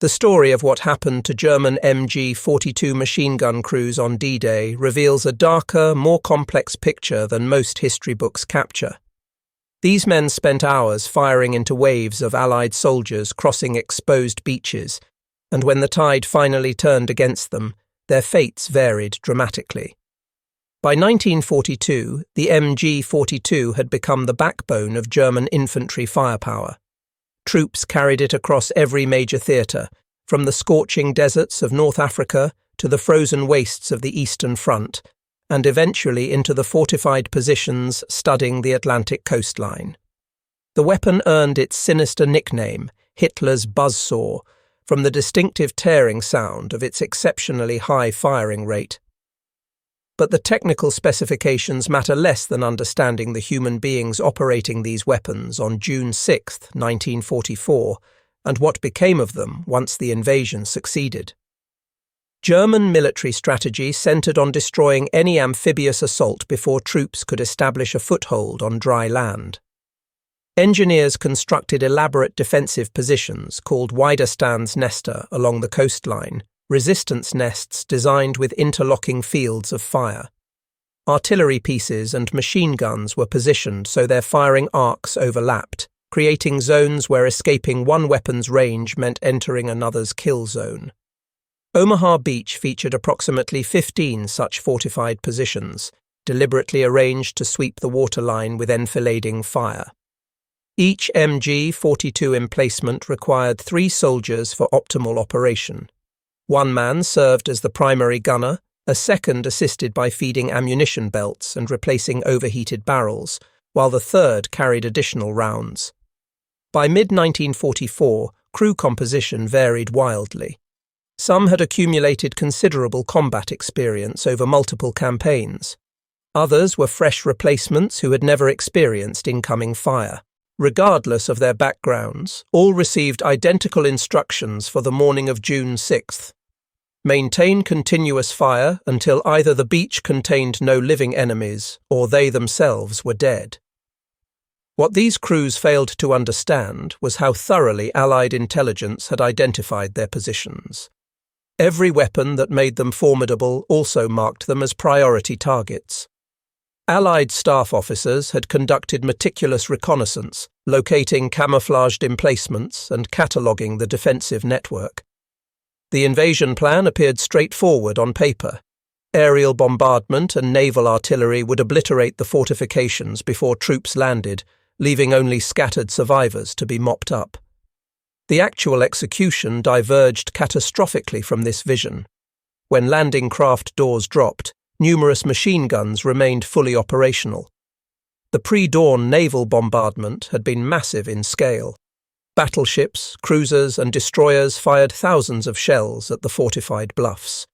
The story of what happened to German MG42 machine gun crews on D-Day reveals a darker, more complex picture than most history books capture. These men spent hours firing into waves of Allied soldiers crossing exposed beaches, and when the tide finally turned against them, their fates varied dramatically. By 1942, the MG42 had become the backbone of German infantry firepower. Troops carried it across every major theatre, from the scorching deserts of North Africa to the frozen wastes of the Eastern Front, and eventually into the fortified positions studding the Atlantic coastline. The weapon earned its sinister nickname, Hitler's Buzzsaw, from the distinctive tearing sound of its exceptionally high firing rate. But the technical specifications matter less than understanding the human beings operating these weapons on June 6, 1944, and what became of them once the invasion succeeded. German military strategy centered on destroying any amphibious assault before troops could establish a foothold on dry land. Engineers constructed elaborate defensive positions called Widerstandsnester along the coastline, resistance nests designed with interlocking fields of fire. Artillery pieces and machine guns were positioned so their firing arcs overlapped, creating zones where escaping one weapon's range meant entering another's kill zone. Omaha Beach featured approximately 15 such fortified positions, deliberately arranged to sweep the waterline with enfilading fire. Each MG42 emplacement required 3 soldiers for optimal operation. One man served as the primary gunner, a second assisted by feeding ammunition belts and replacing overheated barrels, while the third carried additional rounds. By mid-1944, crew composition varied wildly. Some had accumulated considerable combat experience over multiple campaigns. Others were fresh replacements who had never experienced incoming fire. Regardless of their backgrounds, all received identical instructions for the morning of June 6th. Maintain continuous fire until either the beach contained no living enemies or they themselves were dead. What these crews failed to understand was how thoroughly Allied intelligence had identified their positions. Every weapon that made them formidable also marked them as priority targets. Allied staff officers had conducted meticulous reconnaissance, locating camouflaged emplacements and cataloguing the defensive network. The invasion plan appeared straightforward on paper. Aerial bombardment and naval artillery would obliterate the fortifications before troops landed, leaving only scattered survivors to be mopped up. The actual execution diverged catastrophically from this vision. When landing craft doors dropped, numerous machine guns remained fully operational. The pre-dawn naval bombardment had been massive in scale. Battleships, cruisers, and destroyers fired thousands of shells at the fortified bluffs.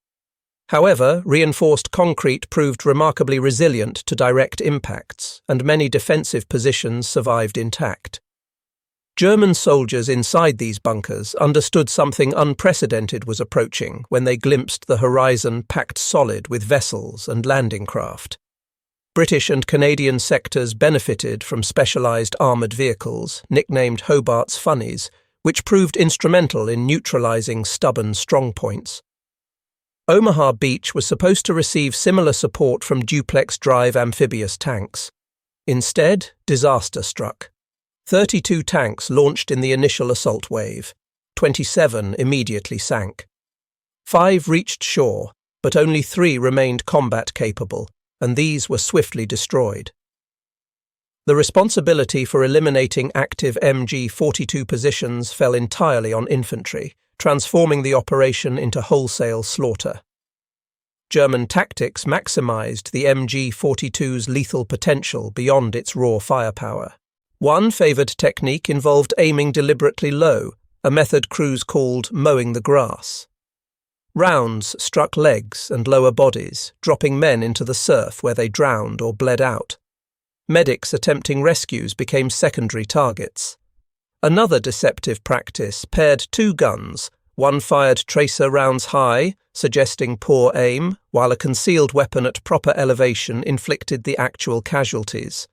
However, reinforced concrete proved remarkably resilient to direct impacts, and many defensive positions survived intact. German soldiers inside these bunkers understood something unprecedented was approaching when they glimpsed the horizon packed solid with vessels and landing craft. British and Canadian sectors benefited from specialised armoured vehicles, nicknamed Hobart's Funnies, which proved instrumental in neutralising stubborn strongpoints. Omaha Beach was supposed to receive similar support from duplex-drive amphibious tanks. Instead, disaster struck. 32 tanks launched in the initial assault wave. 27 immediately sank. 5 reached shore, but only 3 remained combat-capable, and these were swiftly destroyed. The responsibility for eliminating active MG42 positions fell entirely on infantry, transforming the operation into wholesale slaughter. German tactics maximised the MG42's lethal potential beyond its raw firepower. One favoured technique involved aiming deliberately low, a method crews called mowing the grass. Rounds struck legs and lower bodies, dropping men into the surf where they drowned or bled out. Medics attempting rescues became secondary targets. Another deceptive practice paired 2 guns. One fired tracer rounds high, suggesting poor aim, while a concealed weapon at proper elevation inflicted the actual casualties.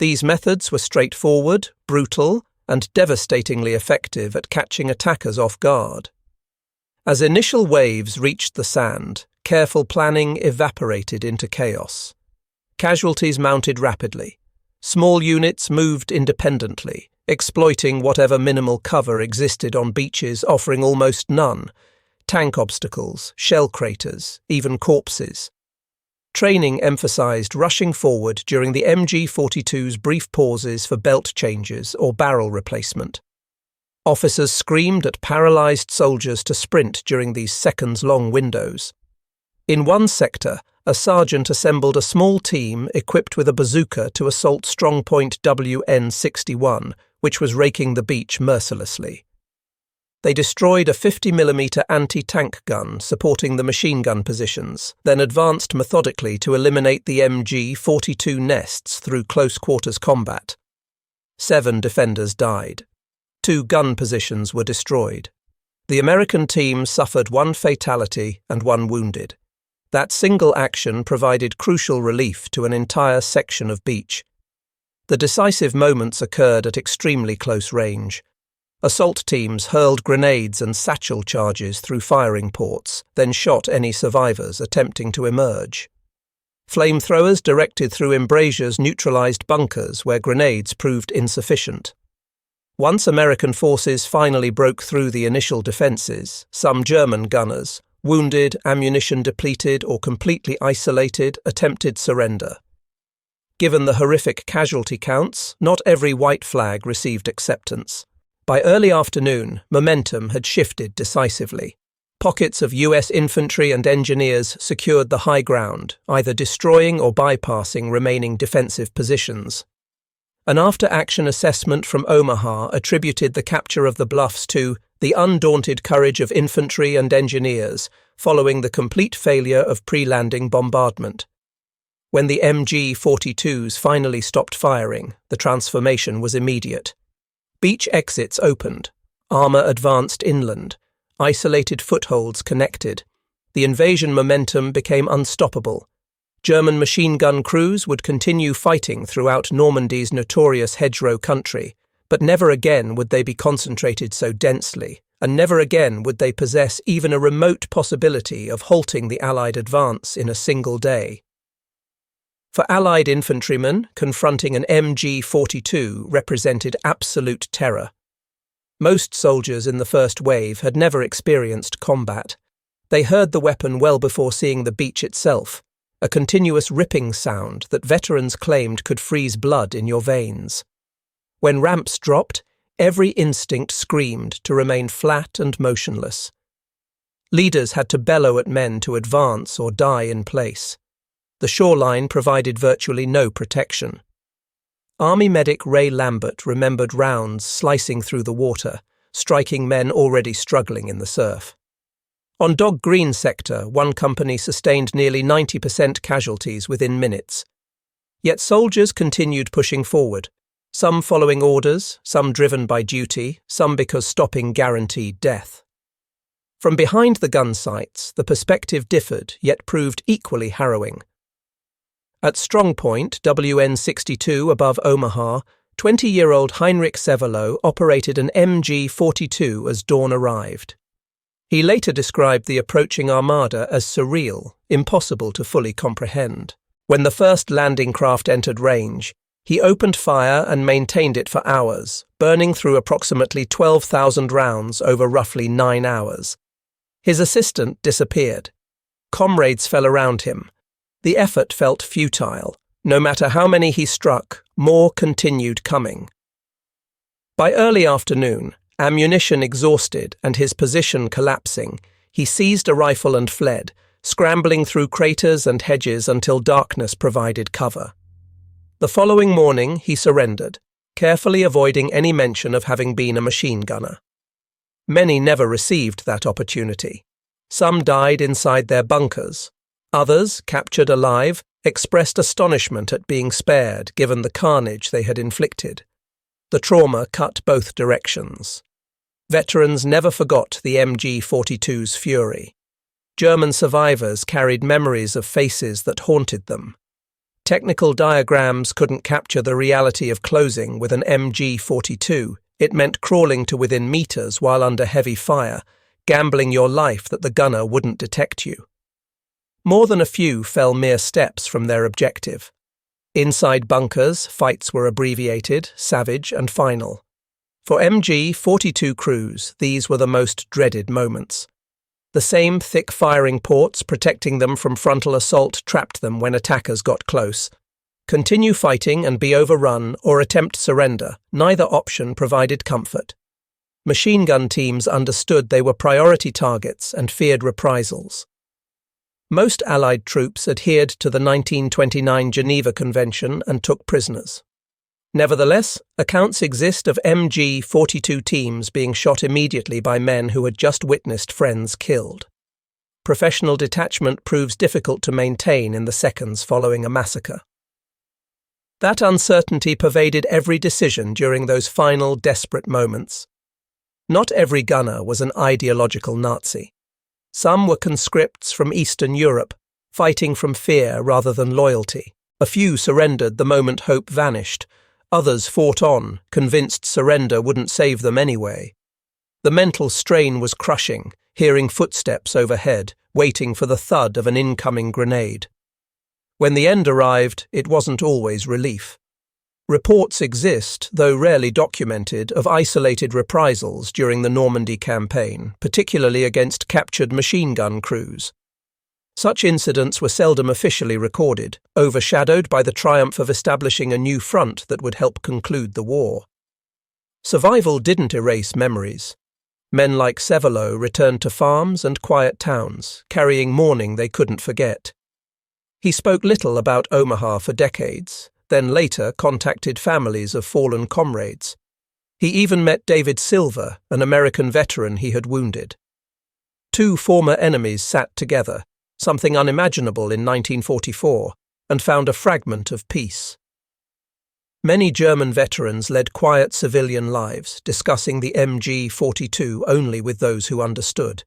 These methods were straightforward, brutal, and devastatingly effective at catching attackers off guard. As initial waves reached the sand, careful planning evaporated into chaos. Casualties mounted rapidly. Small units moved independently, exploiting whatever minimal cover existed on beaches offering almost none: tank obstacles, shell craters, even corpses. Training emphasized rushing forward during the MG42's brief pauses for belt changes or barrel replacement. Officers screamed at paralyzed soldiers to sprint during these seconds-long windows. In one sector, a sergeant assembled a small team equipped with a bazooka to assault strongpoint WN61, which was raking the beach mercilessly. They destroyed a 50mm anti-tank gun supporting the machine gun positions, then advanced methodically to eliminate the MG42 nests through close-quarters combat. 7 defenders died. 2 gun positions were destroyed. The American team suffered 1 fatality and 1 wounded. That single action provided crucial relief to an entire section of beach. The decisive moments occurred at extremely close range. Assault teams hurled grenades and satchel charges through firing ports, then shot any survivors attempting to emerge. Flamethrowers directed through embrasures neutralized bunkers where grenades proved insufficient. Once American forces finally broke through the initial defenses, some German gunners, wounded, ammunition depleted, or completely isolated, attempted surrender. Given the horrific casualty counts, not every white flag received acceptance. By early afternoon, momentum had shifted decisively. Pockets of US infantry and engineers secured the high ground, either destroying or bypassing remaining defensive positions. An after-action assessment from Omaha attributed the capture of the bluffs to the undaunted courage of infantry and engineers following the complete failure of pre-landing bombardment. When the MG42s finally stopped firing, the transformation was immediate. Beach exits opened, armor advanced inland, isolated footholds connected. The invasion momentum became unstoppable. German machine gun crews would continue fighting throughout Normandy's notorious hedgerow country, but never again would they be concentrated so densely, and never again would they possess even a remote possibility of halting the Allied advance in a single day. For Allied infantrymen, confronting an MG42 represented absolute terror. Most soldiers in the first wave had never experienced combat. They heard the weapon well before seeing the beach itself, a continuous ripping sound that veterans claimed could freeze blood in your veins. When ramps dropped, every instinct screamed to remain flat and motionless. Leaders had to bellow at men to advance or die in place. The shoreline provided virtually no protection. Army medic Ray Lambert remembered rounds slicing through the water, striking men already struggling in the surf. On Dog Green sector, one company sustained nearly 90% casualties within minutes. Yet soldiers continued pushing forward, some following orders, some driven by duty, some because stopping guaranteed death. From behind the gun sights, the perspective differed, yet proved equally harrowing. At Strongpoint, WN62 above Omaha, 20-year-old Heinrich Severloh operated an MG42 as dawn arrived. He later described the approaching armada as surreal, impossible to fully comprehend. When the first landing craft entered range, he opened fire and maintained it for hours, burning through approximately 12,000 rounds over roughly 9 hours. His assistant disappeared. Comrades fell around him. The effort felt futile. No matter how many he struck, more continued coming. By early afternoon, ammunition exhausted and his position collapsing, he seized a rifle and fled, scrambling through craters and hedges until darkness provided cover. The following morning he surrendered, carefully avoiding any mention of having been a machine gunner. Many never received that opportunity. Some died inside their bunkers. Others, captured alive, expressed astonishment at being spared given the carnage they had inflicted. The trauma cut both directions. Veterans never forgot the MG42's fury. German survivors carried memories of faces that haunted them. Technical diagrams couldn't capture the reality of closing with an MG42, It meant crawling to within meters while under heavy fire, gambling your life that the gunner wouldn't detect you. More than a few fell mere steps from their objective. Inside bunkers, fights were abbreviated, savage and final. For MG42 crews, these were the most dreaded moments. The same thick firing ports protecting them from frontal assault trapped them when attackers got close. Continue fighting and be overrun or attempt surrender, neither option provided comfort. Machine gun teams understood they were priority targets and feared reprisals. Most Allied troops adhered to the 1929 Geneva Convention and took prisoners. Nevertheless, accounts exist of MG42 teams being shot immediately by men who had just witnessed friends killed. Professional detachment proves difficult to maintain in the seconds following a massacre. That uncertainty pervaded every decision during those final desperate moments. Not every gunner was an ideological Nazi. Some were conscripts from Eastern Europe, fighting from fear rather than loyalty. A few surrendered the moment hope vanished. Others fought on, convinced surrender wouldn't save them anyway. The mental strain was crushing, hearing footsteps overhead, waiting for the thud of an incoming grenade. When the end arrived, it wasn't always relief. Reports exist, though rarely documented, of isolated reprisals during the Normandy campaign, particularly against captured machine gun crews. Such incidents were seldom officially recorded, overshadowed by the triumph of establishing a new front that would help conclude the war. Survival didn't erase memories. Men like Sevelo returned to farms and quiet towns, carrying mourning they couldn't forget. He spoke little about Omaha for decades, then later contacted families of fallen comrades. He even met David Silver, an American veteran he had wounded. Two former enemies sat together, something unimaginable in 1944, and found a fragment of peace. Many German veterans led quiet civilian lives, discussing the MG42 only with those who understood.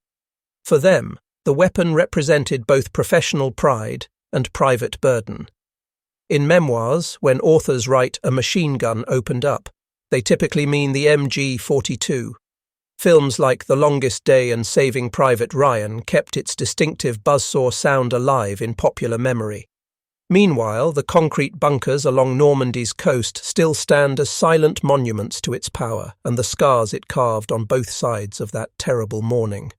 For them, the weapon represented both professional pride and private burden. In memoirs, when authors write "a machine gun opened up," they typically mean the MG42. Films like The Longest Day and Saving Private Ryan kept its distinctive buzzsaw sound alive in popular memory. Meanwhile, the concrete bunkers along Normandy's coast still stand as silent monuments to its power and the scars it carved on both sides of that terrible morning.